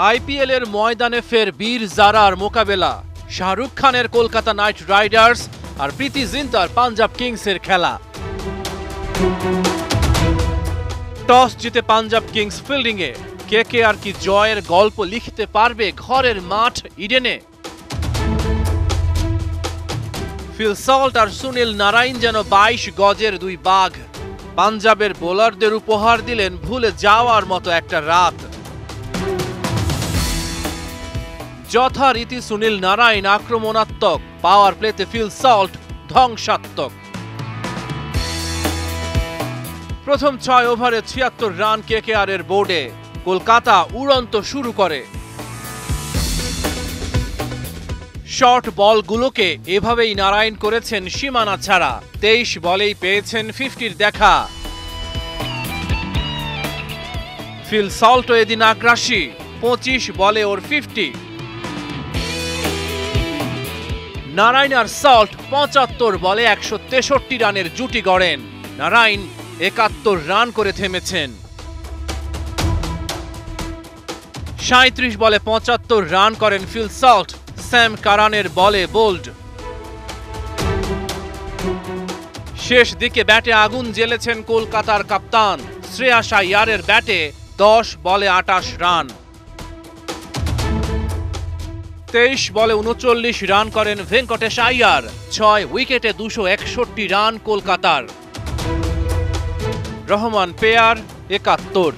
IPL এর ময়দানে ফের বীর জারার মোকাবেলা। শাহরুখ খানের কলকাতা নাইট রাইডার্স আর প্রীতি জিন্তার পাঞ্জাব কিংসের খেলা। টস জিতে পাঞ্জাব কিংস ফিল্ডিংয়ে। কেকেআর কি জয়ের গল্প লিখতে পারবে ঘরের মাঠ ইডেনে? ফিল সল্ট আর সুনীল নারাইন যেন 22 গজের দুই বাঘ। পাঞ্জাবের বোলারদের উপহার দিলেন ভুলে যাওয়ার মতো একটা রাত। যথারীতি সুনীল নারাইন আক্রমণাত্মক, পাওয়ার প্লেতে ফিল সল্ট ধ্বংসাত্মক। প্রথম 6 ওভারে 76 রান কেকেআর এর বোর্ডে। কলকাতা উড়ন্ত শুরু করে। শর্ট বলগুলোকে এভাবেই নারাইন করেছেন সীমানা ছাড়া। 23 বলেই পেয়েছেন 50-র দেখা। ফিল সল্টও এদিন আগ্রাসী, 25 বলে ওর 50। নারাইন আর সল্ট 75 বলে 163 রানের জুটি গড়েন। নারাইন 71 রান করে থেমেছেন। 37 বলে 75 রান করেন ফিল সল্ট। স্যাম কারানের বলে বোল্ড। শেষ দিকে ব্যাটে আগুন জ্বেলেছেন কলকাতার কাপ্তান। শ্রেয়াস আইয়ারের ব্যাটে 10 বলে 28 রান। 23 বলে 39 রান করেন ভেঙ্কটেশ আইয়ার। 6 উইকেটে 261 রান কলকাতার। রহমান পেয়ার 71।